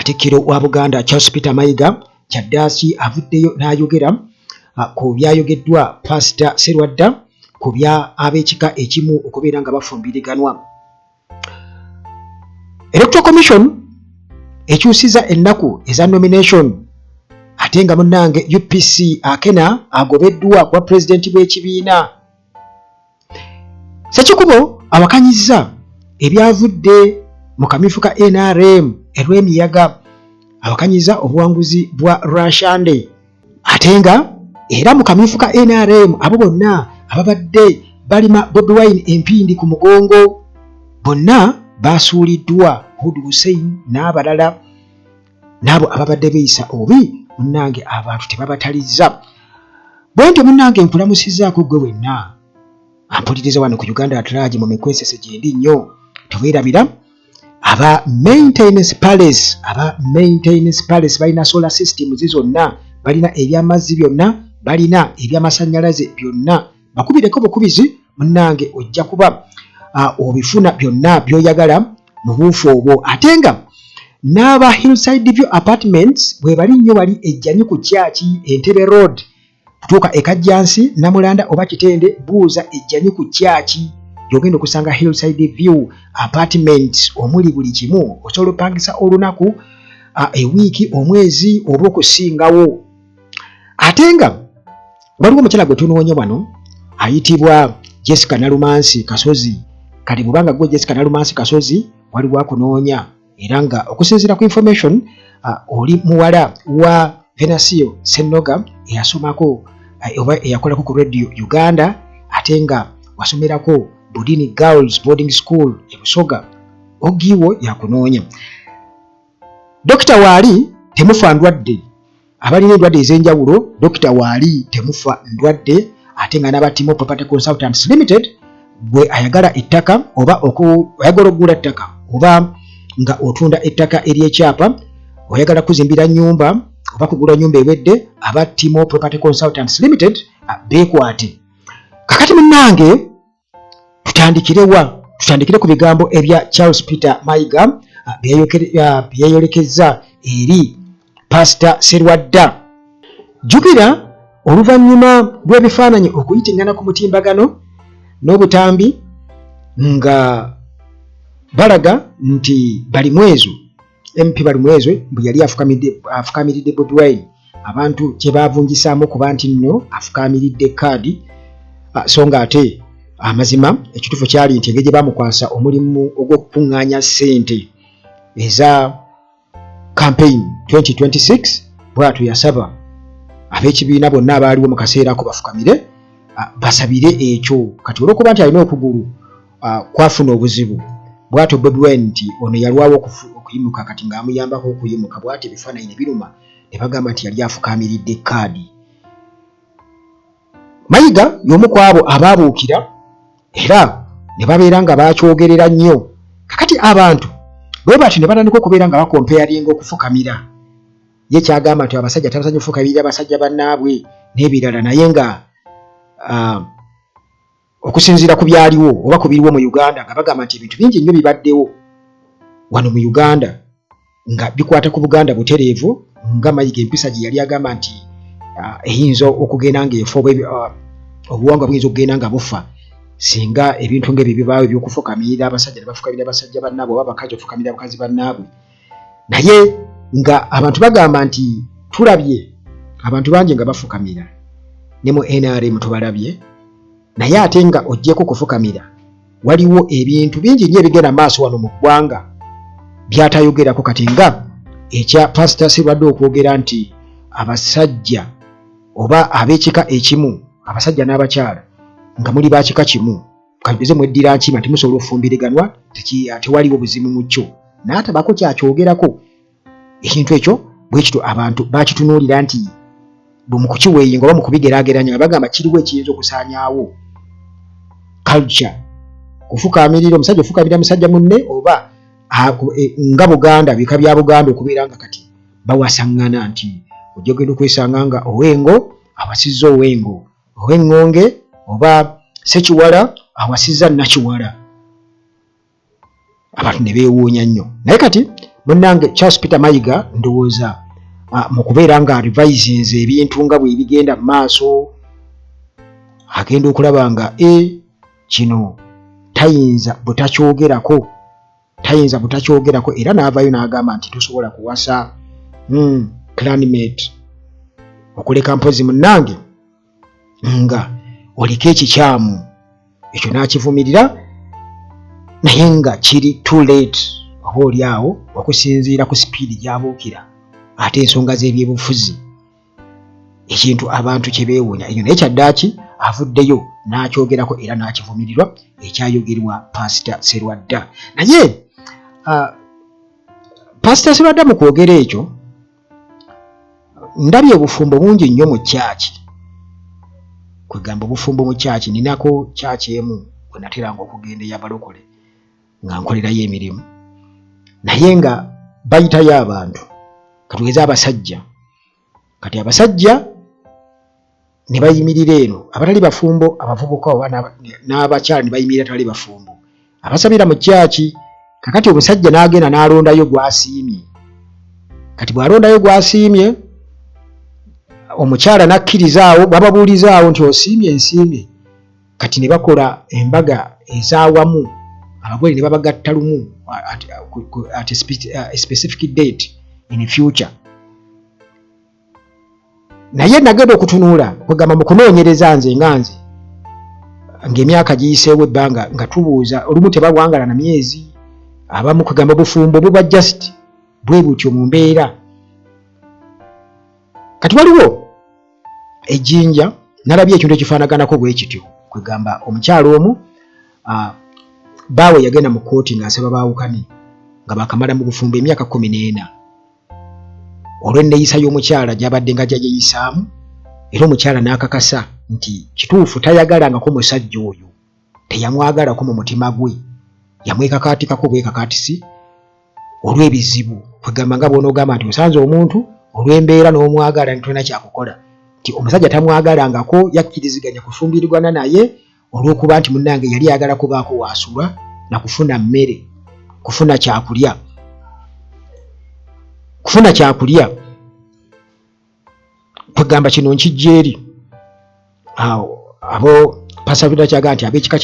Katikkiro wa Buganda Charles Peter Mayiga kyaddaaki avuddeyo n'ayogera ku byayogeddwa Pastor Sserwadda ku bya ab'ekika ekimu okubeera nga bafumbiriganwa. Electoral Commission ekyusiza ennaku eza nomination ate nga munnange UPC akena agobeddwa kwa pulezidenti bw'ekibiina. Ssekikubo awakanyizza ebyavudde mu kamyufu ka NRM Erwemiyaga, awakanyizza obuwanguzi bwa Rashande ate nga era mu kamyufu ka NRM abo bonna ababadde balima Bobi Wine empindi ku mugongo bonna basuuliddwa, Hudu Hussein n'abalala, n'abo ababadde beeyisa obi munnange abantu tebabatalizza. Bwentyo munnange nkulamusizzaako gwe wenna ampuliriza wano ku Uganda at large mu mikwesese gye ndi nnyo. Teweerabira aba maintenance palace balina solar system zonna, balina ebyamazzi byonna, balina ebyamasannyalaze byonna. Bakubireko bukubizi munnange ojja kuba obifuna byonna by'oyagala mu buufu obwo. Ate nga n'aba Hillside View Apartments bwe bali nnyo bali ejjanyi ku kyaki Entebbe Road kutuuka ekajjansi Namulanda oba Kitende, buuza ejjanyi ku kyaki gy'ogenda okusanga Hillside View Apartments omuli buli kimu. Osobola opangisa olunaku, ewiiki, omwezi oba okusingawo. Ate nga waliwo omukyala gwe tunoonya wano ayitibwa Jessica Nalumansi Kasozi. Kati bw'obanga gwe Jessica Nalumansi Kasozi waliwo akunoonya, era nga okusinziira ku information oli muwala wa Venasio Senoga eyasomako oba eyakolako ku Radio Uganda, ate nga wasomerako Budini Girls Boarding School e Busoga. Ogiwo yakunoonya. Dr. Waali temufa ndwadde, abalina endwadde ez'enjawulo Dr. Waali temufa ndwadde, ate nga n'abatimo Property Consultants Limited gwe ayagala ettaka oba oyagala okugula ettaka oba nga otunda ettaka ery'ekyapa, oyagala kuzimbira nnyumba oba kugula nnyumba ewedde, aba Timo Property Consultants Limited beekwate. Kakati munnange tutandikire ku bigambo ebya Charles Peter Mayiga byeyolekezza eri Pastor Sserwadda. Jjukira oluvannyuma lw'ebifaananyi okuyitingana ku mutimbagano n'obutambi nga balaga nti Balimwezo MP Balimwezo bwe yali afukamiridde Bobi Wine, abantu kye baavunjisaamu kuba nti nno afukamiridde kaadi, so nga ate amazima ekituufu kyali nti engeri gye baamukwasa omulimu ogw'okukuŋŋaanya ssente eza campaign 2026 bw'atyo yasaba ab'ekibiina bonna abaaliwo mu kaseera ako bafukamire basabire ekyo. Kati olw'okuba nti alina okugulu kwafuna obuzibu, bw'atyo Bobi Wine nti ono yalwawo okuyimuka, kati ng'amuyambako okuyimuka, bw'atyo ebifaananyi ne biruma ne bagamba nti yali afukamiridde kaadi. Mayiga y'omu ku abo abaabuukira era ne babeera nga bakyogerera nnyo. Kakati abantu bwe bati ne batandika okubeera nga bakompeyaringa okufukamira. Ye kyagamba nti abasajja tabasajja okufukamira abasajja bannaabwe n'ebirala, naye nga okusinziira ku byaliwo oba ku biriwo mu Uganda nga bagamba nti ebintu bingi nnyo bibaddewo wano mu Uganda nga bikwata ku Buganda butereevu, nga Mayiga empisa gye yali agamba nti eyinza okugenda ng'efa obuwangwa buyinza okugenda nga bufa singa ebintu ng'ebyo bibaawo ebyokufukamirira abasajja ne bafukamira abasajja bannaabwe oba abakazi okufukamira abakazi bannaabwe. Naye nga abantu bagamba nti tulabye abantu bangi nga bafukamira ne mu NRM tubalabye, naye ate nga ojjeko kufukamira waliwo ebintu bingi nnyo ebigenda maaso wano mu ggwanga byatayogerako. Kati nga ekya Pastor Sserwadda okwogera nti abasajja oba ab'ekika ekimu, abasajja n'abakyala nga muli bakika kimu, kageze mweddira nkima temusobola okufumbiriganwa, tewaliwo buzibu mu kyo, n'atabako kyakyogerako. Ekintu ekyo bwe kityo abantu bakitunuulira nti bwe mu kukiweeyinga oba mu kubigeraageranya nga bagamba kiriwo ekiyinza okusaanyaawo culture, kufukamirira omusajja ofukamira musajja munne, oba nga Buganda bika bya Buganda okubeera nga kati bawasaŋŋana nti ojja ogenda okwesanga nga Owengo awasizza Owengo, Ow'Engonge oba Ssekiwala awasizza Nakiwala. Abantu ne beewuunya nnyo. Naye kati munnange Charles Peter Mayiga ndowooza mu kubeera nga revisions ebintu nga bwe bigenda mu maaso agenda okulaba nga kino tayinza butakyogerako era n'avaayo n'agamba nti tosobola kuwasa clanmate okuleka mpozi munnange nga oliko ekikyamu ekyo n'akivumirira naye nga kiri too late oba oli awo okusinziira ku sipiidi gy'abuukira ate ensonga z'ebyobufuzi ekintu abantu kye beewuunya ekyo naye kyaddaaki avuddeyo n'akyogerako era n'akivumirirwa ekyayogerwa Pastor Sserwadda. Naye Pastor Sserwadda mu kwogera ekyo ndabye obufumbo bungi nnyo mu kyaki. Kwegamba obufumbo mu kyaki, ninako kyaki emu bwe nateranga okugenda ey'abalokole nga nkolerayo emirimu naye nga bayitayo abantu katugeze abasajja kati abasajja ne bayimirira eno abatali bafumbo abavubuka oba n'abakyala ne bayimirira tali bafumbo abasabira mu kyaki. Kakati omusajja n'agenda n'alondayo gw'asiimye. Kati bw'alondayo gw'asiimye omukyala n'akkiriza bababuulizaawo nti osiimye nsiimye. Kati ne bakola embaga ez'awamu abagole ne babagatta lumu at a specific date in future. Naye nagenda okutunuula kwegamba mu kunoonyereza nze ng'emyaka giyiseewo ebbanga nga tubuuza olumu tebawangala na myezi abamu kwegamba bufumbo buba just bwe butyo mu mbeera. Kati waliwo ejjinja nalabye ekintu ekifaanaganako bwe kityo kwegamba omukyalo omu baawe yagenda mu kkooti ng'asaba baawukane nga baakamala mu bufumbo emyaka 14 olw'enneeyisa y'omukyala gy'abadde nga gyayeyisaamu era omukyala n'akakasa nti kituufu tayagalangako musajja oyo teyamwagalako mu mutima gwe yamwekakaatikako bwekakaatisi olw'ebizibu kwegamba nga bw'onoogamba nti osanze omuntu olw'embeera n'omwagala ntolina kyakukola nti omusajja tamwagalangako yakkiriziganya kufumbirirwana naye olw'okuba nti munnange yali ayagala kubaako waasulwa na kufuna mmere kufuna kyakulya kwegamba kino nkijja eri abo pasavira kyaga nti ab'ekika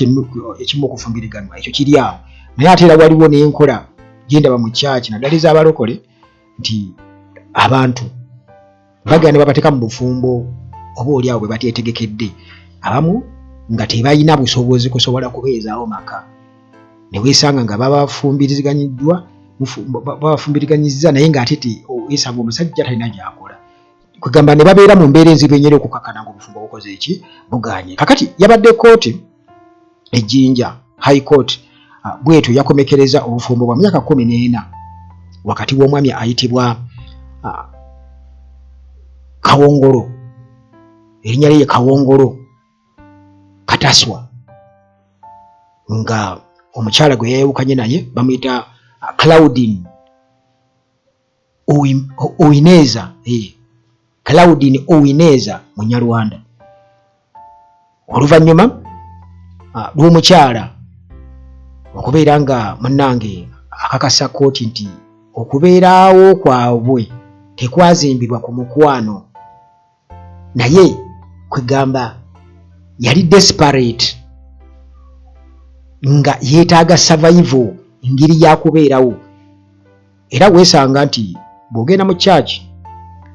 ekimu okufumbiriganwa ekyo kiri awo naye ate era waliwo n'enkola gyendaba mu kyaki naddala ez'abalokole nti abantu bagenda ne babateeka mu bufumbo oba oli awo bwe bateetegekedde abamu nga tebalina busobozi kusobola kubeezaawo maka ne weesanga nga babafumbiriganyizza naye ng'ate weesanga omusajja talina gy'akola kwegamba ne babeera mu mbeera enzibu enyera okukakana ng'obufumbo bukoze eki buganye. Kakati yabadde kooti ejjinja high court bwetyo yakomekereza obufumbo bwa myaka 14 wakati w'omwami ayitibwa Kawongolo erinnya lye Kawongolo Kataswa nga omukyala gwe yayawukanye naye bamuyita Claudine Owineza Munyarwanda. Oluvannyuma lw'omukyala okubeera nga munnange akakasa kooti nti okubeeraawo kwabwe tekwazimbirwa ku mukwano naye kwegamba yali desperate nga yeetaaga survival engeri yakubeerawo era weesanga nti bw'ogenda mu kyaki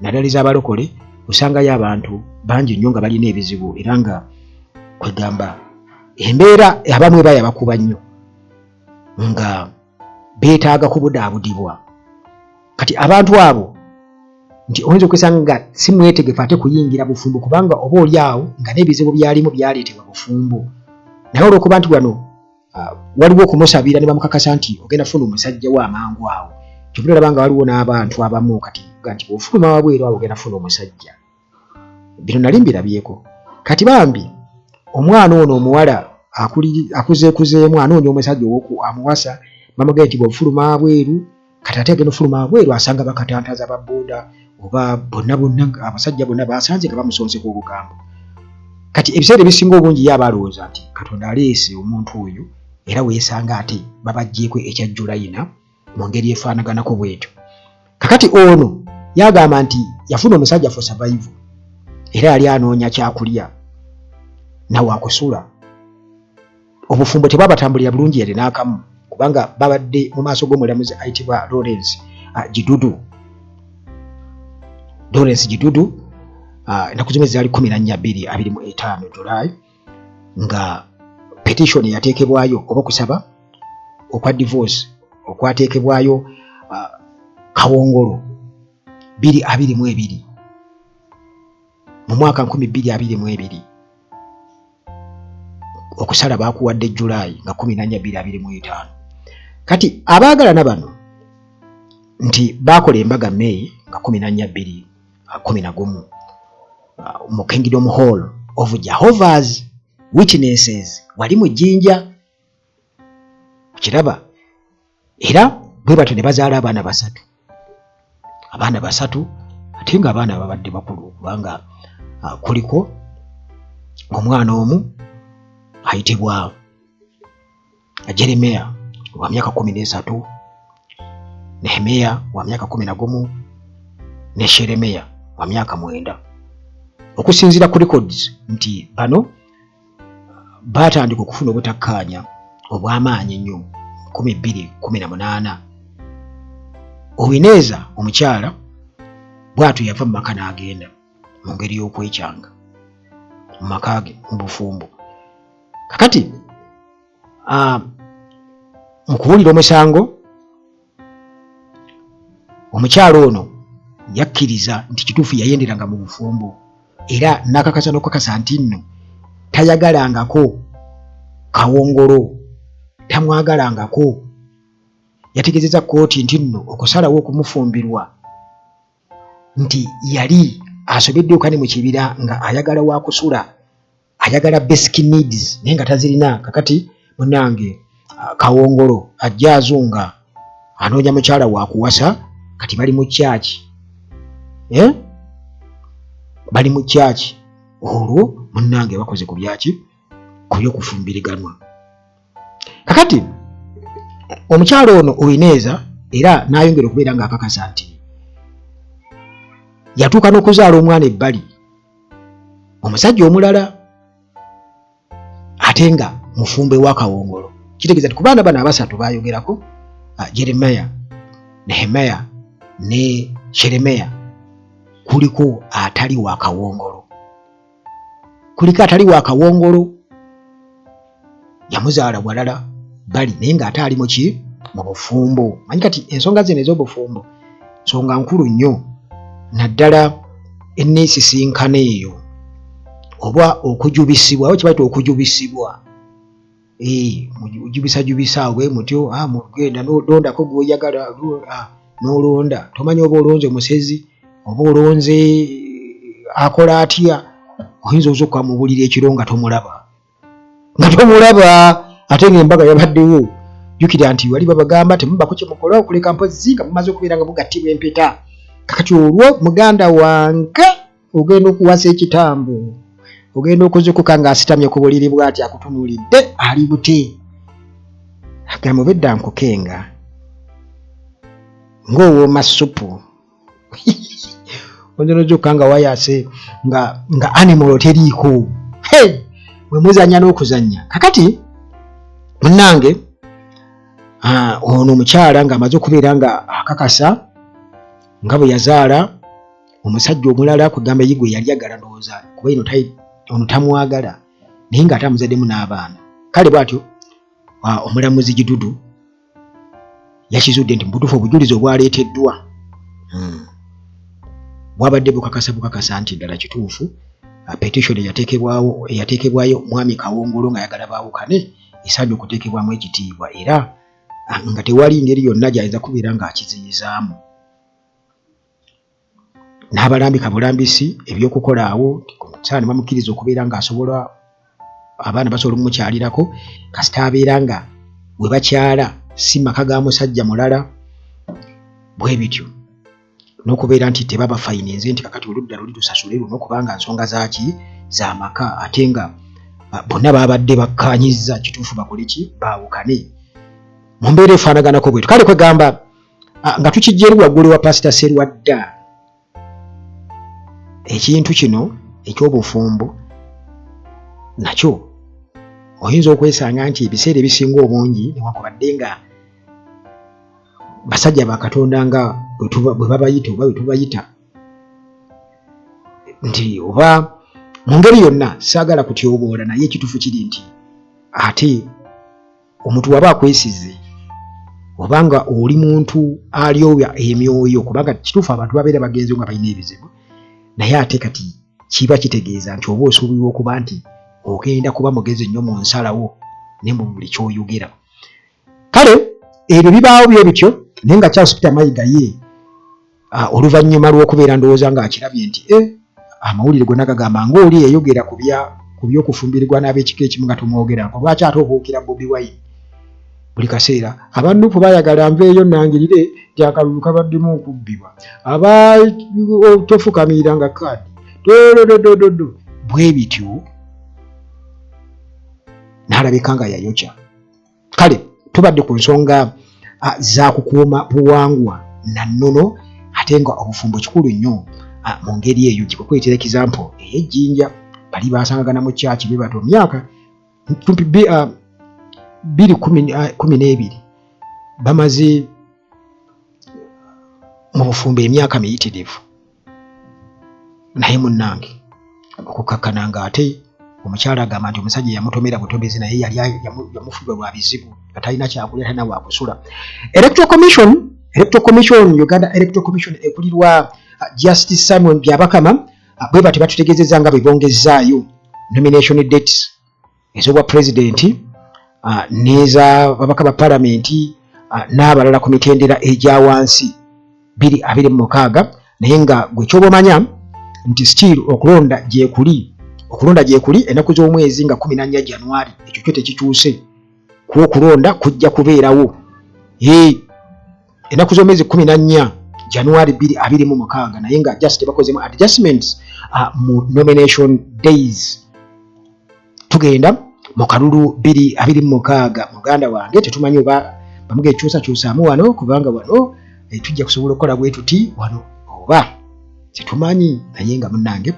naddala ez'abalokole osangayo abantu bangi nnyo nga balina ebizibu era nga kwegamba embeera abamu eba yabakuba nnyo nga beetaaga kubudaabudibwa. Kati abantu abo nti oyinza okwesanga nga si mwetegefu ate kuyingira bufumbo kubanga oba oli awo nga n'ebizibu byalimu byaleetebwa bufumbo naye olw'okuba nti wano waliwo okumusabira ne bamukakasa nti ogenda funa omusajja wa amangu awo kyovula olaba nga waliwo n'abantu abamu kati nti bw'ofuluma wabweru awo ogenda funa omusajja. Bino nali mbirabyeko. Kati bambi omwana ono omuwala akuzeekuzeemu anoonya omusajja amuwasa bamugambye nti bw'ofuluma wabweru kati ate agenda ofuluma wabweru asanga bakatantaza babooda oba bonna abasajja bonna basanze nga bamusonseko obugambo. Kati ebiseera ebisinga obungi ye aba alowooza nti Katonda aleese omuntu oyo era weesanga ate babaggyeko ekya Julayina mu ngeri efaanaganako bwetyo. Kakati ono yagamba nti yafuna omusajja for survival era yali anoonya kyakulya nawe akusula. Obufumbo tebabatambulira bulungi yali n'akamu kubanga babadde mu maaso g'omulamuzi ayitibwa Lawrence Gidudu. Lawrence Gidudu ennaku zimwe zaali 14/25 July nga petition yateekebwayo oba okusaba okwa divorce okwateekebwayo Kawongolo 2022 mu mwaka 2022 okusala baakuwadde July nga 14/2025. Kati abaagalana bano nti baakola embaga May nga 14/2011 mu Kingdom Hall of Jehovah's Witnesses wali mu Jinja kiraba, era bwe batyo ne bazaala abaana basatu ate nga abaana babadde bakulu kubanga kuliko omwana omu ayitibwa Jeremiah wa myaka 13, Nehemiah wa myaka 11 ne Sheremiah wa myaka 9. Okusinziira ku records nti bano batandika okufuna obutakkaanya obw'amaanyi ennyo 2018. Owineza omukyala bw'atyo yava mu maka n'agenda mu ngeri y'okwekyanga mu maka ge mu bufumbo. Kakati mu kuwulira omusango omukyala ono yakkiriza nti kituufu yayenderanga mu bufumbo era n'akakasa n'okukakasa nti nno tayagalangako Kawongolo, tamwagalangako. Yategeezezza kkooti nti nno okusalawo okumufumbirwa nti yali asobedde okane mu kibira nga ayagala wakusula, ayagala basic needs naye nga tazirina. Kakati munange Kawongolo ajja azunga anoonya mukyala wakuwasa, kati bali mu church bali mu church. Olwo munange bakoze ku byaki ku by'okufumbiriganwa. Kakati omukyala ono Owineza era n'ayongera okubeera ng'akakasa nti yatuuka n'okuzaala omwana ebbali omusajja omulala ate nga mufumbe wa Kawongolo. Kitegeeza nti ku baana bano abasatu bayogerako Jeremiah, Nehemiah ne Sheremiah kuliko atali wa Kawongolo. Kuliko atali wa Kawongolo yamuzaala walala bali naye ng'ate ali mu ki mu bufumbo. Manyi kati ensonga zino ez'obufumbo nsonga nkulu nnyo, naddala enneesisinkano eyo oba okujubisibwa oba kibaita okujubisibwa. Mujubisa awe mutyo mugenda n'olondako gw'oyagala n'olonda, tomanyi oba olonze omusezi oba olonze akola atya. Oyinza ozokka mu buliri ekiro nga tomulaba ate ng'embaga yabaddewo. Jjukira nti wali babagamba temubako kye mukola okuleka mpozi nga mumaze okubeera nga mugattibwa empeta. Kakati olwo muganda wange ogenda okuwasa ekitambo, ogenda okuzukuka ng'asitamye ku buliri bw'ati akutunuulidde ali bute. Agamba obedda nkukenga ng'owooma ssupu onzonozuka nga wayase nga animal teriiko. Mwe muzannya n'okuzannya. Kakati munnange ono omukyala ng'amaze okubeera nga akakasa nga bwe yazaala omusajja omulala kugamba yigwe yali agala ndowooza kuba ono tamwagala naye ng'ate amuzaddemu n'abaana. Kale bw'atyo omulamuzi Gidudu yakizudde nti mubutuufu obujulizi obwaleeteddwa bwabadde bukakasa nti ddala kituufu petition eyateekebwayo mwami Kawongolo ng'ayagala baawukane esaanye okuteekebwamu ekitiibwa era nga tewali ngeri yonna gy'ayinza kubeera ng'akiziyizaamu. N'abalambika bulambisi ebyokukola awo saani bamukkiriza okubeera ng'asobola abaana basobola okumukyalirako kasita abeera nga bwe bakyala si maka ga musajja mulala bwe bityo n'okubeera nti tebaba fayininze nti kakati oludda luli tusasule luno kubanga nsonga zaaki za maka ate nga bonna babadde bakkaanyizza kituufu bakole ki baawukane mu mbeera efaanaganako bwetu. Kale kwegamba nga tukijja eri waggulu wa Pastor Sserwadda. Ekintu kino eky'obufumbo nakyo oyinza okwesanga nti ebiseera ebisinga obungi newankubadde nga basajja ba Katonda nga bwe babayita oba bwe tubayita nti oba mu ngeri yonna saagala kutyoboola naye ekituufu kiri nti ate omuntu waba akwesize obanga oli muntu alyowya emyoyo kubanga kituufu abantu babeera bagenzi nga balina ebizibu naye ate kati kiba kitegeeza nti oba osuubirwa okuba nti ogenda kuba mugezi nnyo mu nsalawo ne mu buli ky'oyogera. Kale ebyo bibaawo bye bityo naye nga Charles Peter Mayiga ye oluvannyuma lw'okubeera ndowooza ng'akirabye nti amawulire gonna gagamba ng'oli yayogera ku by'okufumbirirwa n'ab'ekika ekimu nga tumwogerako lwaki ate obuukira Bobi Wine buli kaseera abandupu baayagala nveeyo nangirire nti akalulu kabaddemu okubbibwa tofukamiranga kaadi dododododo bwe bityo n'alabika nga yayokya. Kale tubadde ku nsonga za kukuuma buwangwa na nnono ate nga obufumbo kikulu nnyo mu ngeri eyo gye kwetera example ey'ejjinja bali baasangagana mu kyaki be bato myaka 2012 bamaze mu bufumbo emyaka miyitirivu naye munnange okukakkana nga ate omukyala agamba nti omusajja yamutomera butomezi naye yali yamufubwa lwa bizibu nga talina kyakulya talina wakusula. Electoral Commission Uganda Electoral Commission ekulirwa Justice Simon Byabakama bwe bati batutegeezezza nga bebongezaayo nomination dates ez'obwa president n'eza babaka ba palamenti n'abalala ku mitendera egya wansi 2026 naye nga gwe ky'obamanya nti still okulonda gyekuli ennaku z'omwezi nga 14 January ekyo kyo tekikyuse ku okulonda kujja kubeerawo ennaku z'omwezi 14 January 2026 naye nga just bakozemu adjustments mu nomination days. Tugenda mu kalulu 2026 muganda wange tetumanyi oba bamuge kyusa wano kubanga wano tujja kusobola okukola bwe tuti wano oba tetumanyi naye nga munnange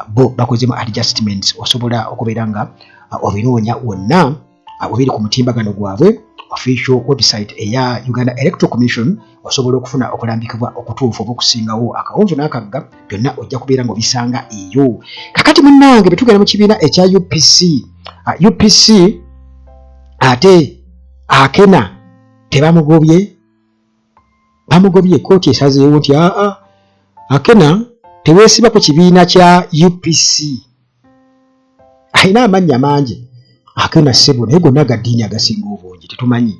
bo bakozemu adjustments osobola okubeera nga obinoonya wonna obiri ku mutimbagano gwabwe official website eya Uganda Electoral Commission osobola okufuna okulambikibwa okutuufu okusingawo akawunzo n'akagga byonna ojja kubeera ng'obisanga eyo. Kakati munnange betugenda mu kibiina ekya UPC ate Akena tebamugobye kooti esazeewo nti Akena teweesiba ku kibiina kya UPC alina amannya mangi Akena ssebo naye gonna gaddiini agasinga obungi tetumanyi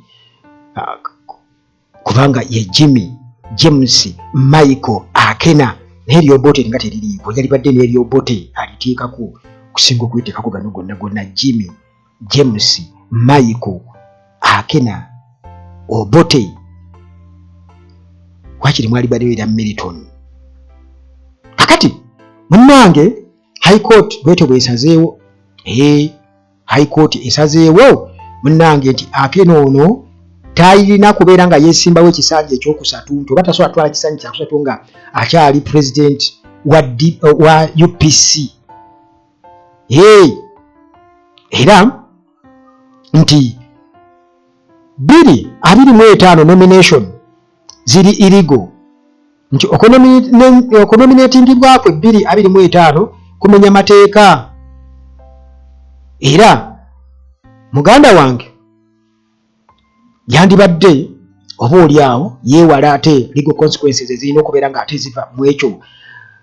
kubanga ye Jimmy James Michael Akena naye eryobote nga teririiwo yalibadde n'eryobote aliteekako okusinga okuyiteekako gano gonna Jimmy James Michael Akena Obote wakiri mwalibadde era Milton. Kakati munnange High Court bwete bwesazeewo High Court esazeewo munnange nti Akena ono tayina kubeera nga yeesimbawo ekisanja ekyokusatu nti oba tasobola twala kisanja kyakusatu nga akyali president wa UPC era nti 2025 nomination ziri illegal nti okunominatingibwa kwe 2025 kumenya mateeka era muganda wange yandibadde oba oli awo yeewala ate legal consequences ezirina okubeera nga ate ziva mu ekyo.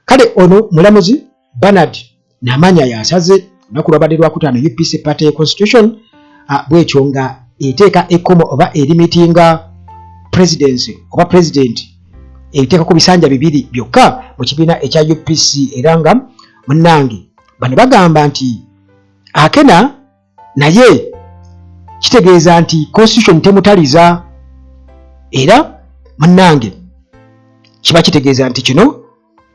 Kale ono mulamuzi Bernard Namanya yasaze olunaku lwabadde lwakutaano UPC Party Constitution bwekyo nga eteeka ekkomo oba erimitinga presidency oba president eteeka ku bisanja 2 byokka mu kibiina ekya UPC era nga munnange bano bagamba nti Akena naye kitegeeza nti constitution temutaliza era munnange kiba kitegeeza nti kino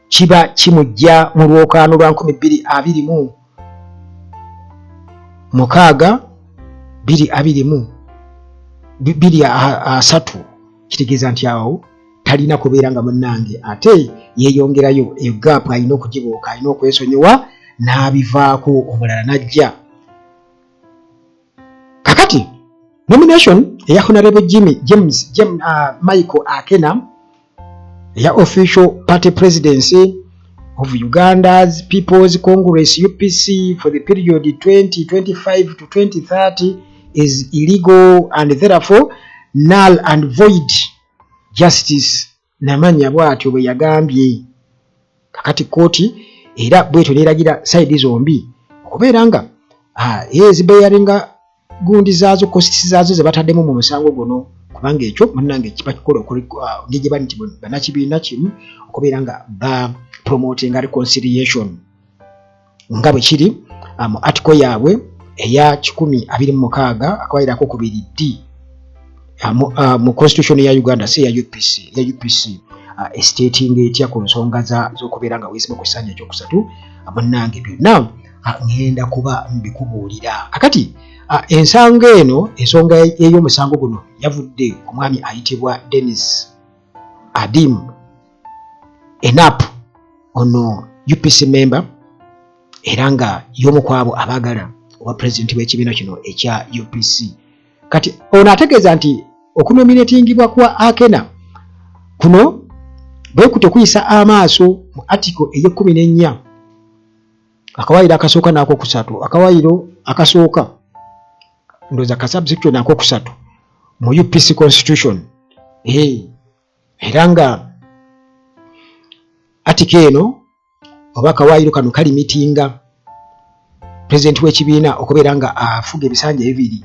kiba kimujja mu lwokaano lwa 2026 kitegeeza nti awo talina kubeera nga munnange ate yeeyongerayo egap alina okugibuuka, alina okwesonyiwa n'abivaako, omulala najja. Kakati nomination eya Honorable Michael Akena eya official party presidency of Uganda's People's Congress UPC for the period 2025 to 2030 is illegal and therefore null and void. Justice Namanya bwatyo bwe yagambye. Kakati kooti era bwetyo neeragira side zombi okubeera nga ezibeeyalinga gundi zaazo kositi zaazo ze bataddemu mu musango guno, kubanga ekyo munnange kiba kikola ng'egye bali nti bannakibiina kimu okubeera nga ba promoting reconciliation nga bwe kiri mu article yaabwe eya 1026 akawairako 2D mu constitution ya Uganda ya UPC stating etya ku nsonga z'okubeera nga weesiba ku kisanja ekyokusatu. Munnange byonna ngenda kuba mbikubuulira. Kakati ensonga ey'omusango guno yavudde ku mwami ayitibwa Dennis Adim Enap, ono UPC member era nga y'omu ku abo abaagala oba pulezidenti w'ekibiina kino ekya UPC. Kati ono ategeeza nti okunominatingibwa kwa Akena kuno bwe kutokuyisa amaaso mu article ey'14 akawaayiro akasooka n'ako kusatu, akawaayiro akasooka ndoza ka subsection n'ako kusatu mu UPC constitution. Era nga article eno oba akawaayiro kano kalimitinga pulezidenti w'ekibiina okubeera nga afuga ebisanja ebibiri,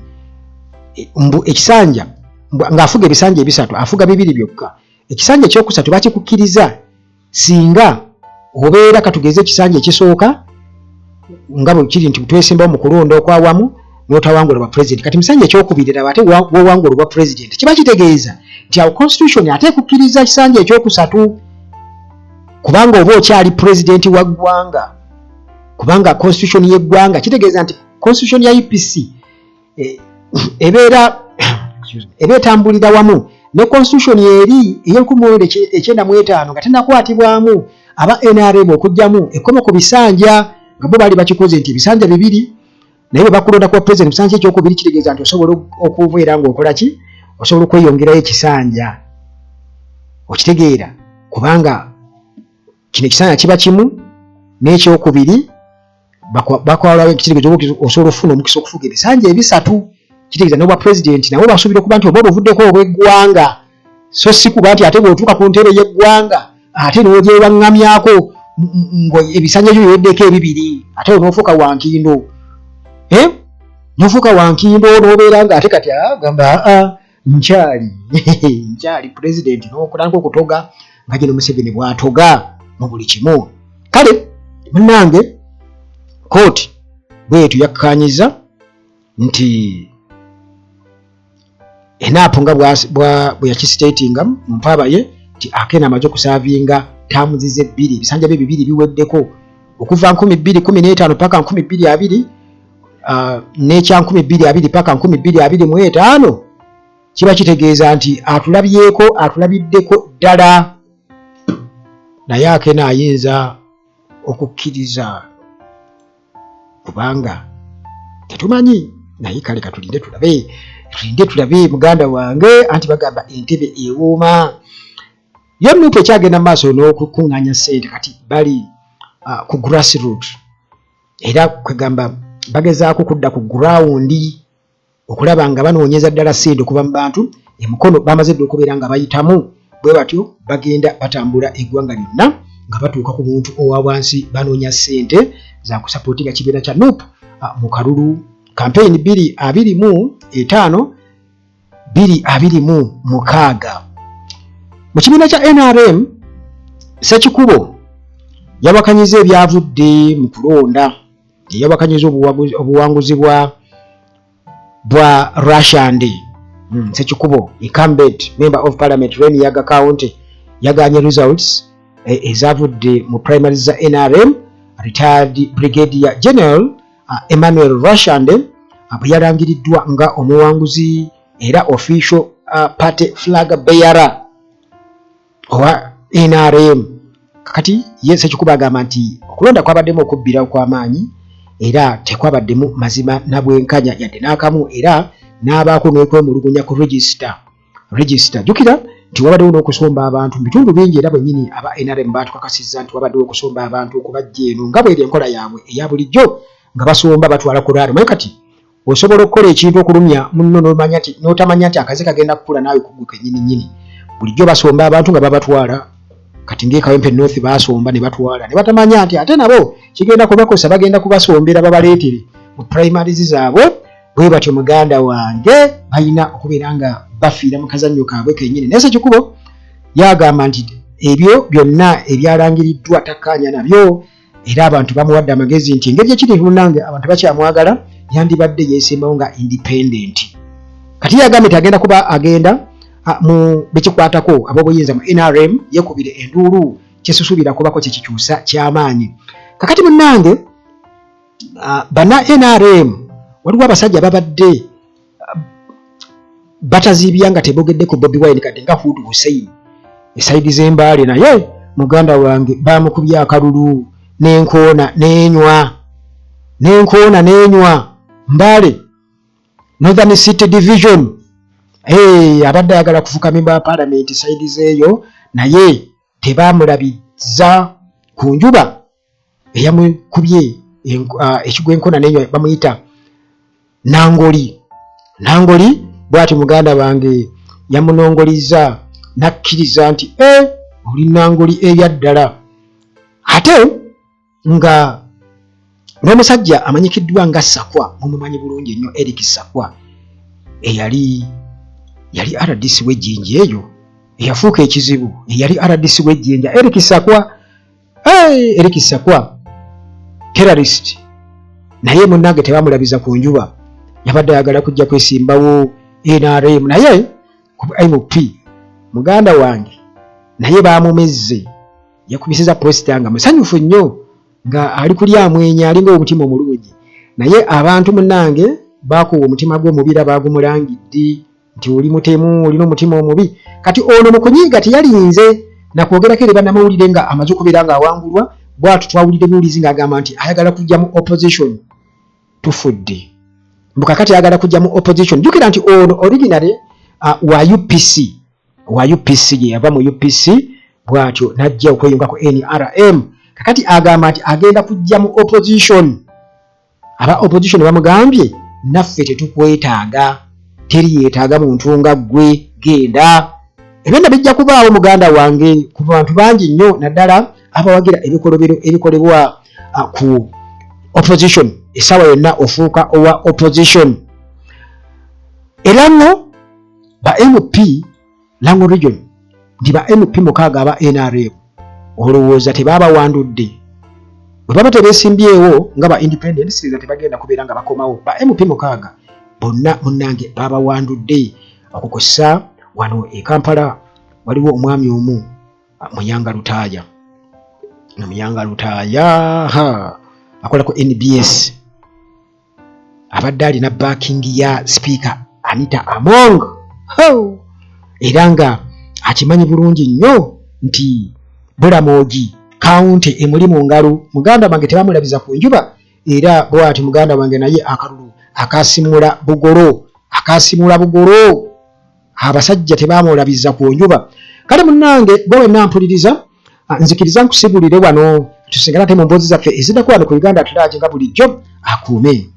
ekisanja ng'afuga ebisanja ebisatu afuga bibiri byokka. Ekisanja ekyokusatu bakikukkiriza singa obeera katugeze ekisanja ekisooka nga bwe kiri nti twesimbawo mu kulonda okwawamu n'otawangula bwa president. Kati musanja ekyokubiri laba ate wawangula bwa president kiba kitegeeza nti awo constitution ate kukkiriza kisanja ekyokusatu, kubanga oba okyali president wa ggwanga, kubanga constitution y'eggwanga kitegeeza nti constitution ya UPC ebeera etambulira wamu ne constitution eri ey'E1995 nga tennakwatibwamu aba NRM okujjamu ekoma ku bisanja nga bo baali bakikoze nti ebisanja bibiri naye bwe bakulonda kuba president bisanja ekyokubiri kitegeeza nti osobola okubeera ng'okola ki, osobola okweyongerayo ekisanja. Okitegeera kubanga kino ekisanja kiba kimu n'ekyokubiri bakwalawo ekitegeeza osobola okufuna omukisa okufuga ebisanja ebisatu. Kitegeeza n'obwa president nabo basuubira okuba nti oba obuvuddeko obw'eggwanga, so si kuba nti ate bw'otuuka ku ntebe y'eggwanga ate n'ogyewaŋŋamyako ebisanja byo biweddeko ebibiri ate onoofuuka wankindo, n'ofuuka wankindo n'obeera nga ate kati agamba nkyali president n'okulanga okutoga nga gino Museveni bw'atoga mu buli kimu. Kale munnange kooti bwetu yakkaanyiza nti Enap nga bwe yakistatinga mu mpaaba ye nti Akena amaze okusaavinga taamu zize ebbiri, ebisanja bye bibiri biweddeko okuva 2015 paka 2020 n'ekya 2020 paka 2025 kiba kitegeeza nti atulabiddeko ddala. Naye Akena ayinza okukkiriza kubanga tetumanyi, naye kale katulinde tulabe muganda wange anti bagamba entebe ewooma. Yo Nuupu ekyagenda maaso n'okukuŋŋaanya ssente kati bali ku grassroots era kwegamba bagezaako kudda ku gurawundi okulaba nga banoonyeza ddala ssente okuva mu bantu, emukono bamaze dde okubeera nga bayitamu bwe batyo bagenda batambula eggwanga lyonna nga batuuka ku muntu owa wansi banoonya ssente za kusapootinga kibiina kya Nuupu mu kalulu campaign 2025-2026. Mu kibiina kya NRM Ssekikubo yawakanyiza ebyavudde mu kulonda, yawakanyiza obuwanguzi bwa Rashandi Ssekikubo incumbent member of parliament Reniyaga County yaganye results ezavudde mu primaries za NRM. Retired Brigadier General Emmanuel Rashande bwe yalangiriddwa nga omuwanguzi era official party flag bearer. owa NRM kakati ye Ssekikubo agamba nti okulonda kwabaddemu okubbira okw'amaanyi era tekwabaddemu mazima na bwenkanya yadde n'akamu era n'abaako n'okwemulugunya ku register jjukira nti wabaddewo n'okusomba abantu mu bitundu bingi era bwennyini aba NRM baatukakasizza nti wabaddewo okusomba abantu okubajja eno nga bw'eri enkola yaabwe eya bulijjo nga basomba batwala ku raalo. Naye kati osobola okukola ekintu okulumya munno n'otamanya nti akaze kagenda kukula naawe kugguka ennyini. Bulijjo basomba abantu nga babatwala kati ng'ekawempe North baasomba ne batwala ne batamanya nti ate nabo kigenda kubakosa bagenda kubasombera babaleetere mu primaries zaabwe. Bwe batyo muganda wange balina okubeera nga bafiira mu kazannyo kaabwe kennyini. Naye Ssekikubo yagamba nti ebyo byonna ebyalangiriddwa takkaanya nabyo era abantu bamuwadde amagezi nti engeri gyekiri lunange abantu bakyamwagala yandibadde yeesimbawo nga independent. Kati yagambye nti agenda kuba agenda mu bekikwatako ab'obuyinza mu NRM yekubire enduulu kyesusuubira kubako kyekikyusa ky'amaanyi. Kakati munnange bana NRM waliwo abasajja babadde bataziibya nga tebogedde ku Bobi Wine kadde nga Hud Hussein esaidi z'embaale naye muganda wange baamukubye akalulu n'enkoona n'enywa Mbale Northern City Division. Abadde ayagala kufuuka memba wa Parliament saidi zeeyo naye tebaamulabiza ku njuba eyamukubye ekigwa enkoona n'enywa bamuyita Nangoli bw'ati muganda wange yamunongoliza nakkiriza nti oli Nangoli eyaddala. Ate nga n'omusajja amanyikiddwa nga Sakwa mumumanyi bulungi ennyo Eric Sakwa eyali RDC w'ejjinja eyo eyafuuka ekizibu eyali RDC w'ejjinja Eric Sakwa terrorist naye munnange tebamulabiza ku njuba yabadde ayagala kujja kwesimbawo NRM naye ku MP muganda wange naye baamumezze yakubisiza posita nga musanyufu nnyo nga ali kulya amwenya alinga omutima omulungi naye abantu munnange baakuwa omutima gw'omubira baagumulangidde nti oli mutemu olina omutima omubi. Kati ono mu kunyiiga teyalinze nakwogerako eri bannamawulire nga amaze okubeera ng'awangulwa bw'atu twawulire buwulizi ng'agamba nti ayagala kujja mu opposition. Tufudde mbukakati ayagala kujja mu opposition. Jjukira nti ono originally wa UPC ye yava mu UPC bw'atyo n'ajja okweyunga ku NRM. Kakati agamba nti agenda kujja mu opposition. Aba opposition bamugambye naffe tetukwetaaga teri yeetaaga muntu nga ggwe genda. Ebyonna bijja kubaawo muganda wange ku bantu bangi nnyo naddala abawagira ebikolebwa ku opposition essaawa yonna ofuuka owa opposition. Era nno ba MP Lango Region ndi ba MP mukaaga aba NRM olowooza tebabawandudde bwe baba tebeesimbyewo nga ba independent siriza tebagenda kubeera nga bakomawo. Ba MP mukaaga bonna munnange babawandudde okukosa wano e Kampala waliwo omwami omu Muyanga Lutaaya akola ku NBS abadde alina backing ya speaker Anita Among era nga akimanyi bulungi nnyo nti Bulamogi county emuli mu ngalo. Muganda wange tebamulabiza ku njuba era bw'ati muganda wange naye akalulu akasimula bugolo abasajja tebamulabiza ku njuba. Kale munnange gwe wenna mpuliriza nzikiriza nkusibulire wano tusigala te mu mboozi zaffe eziddako wano ku Uganda Tulaaje nga bulijjo akuume.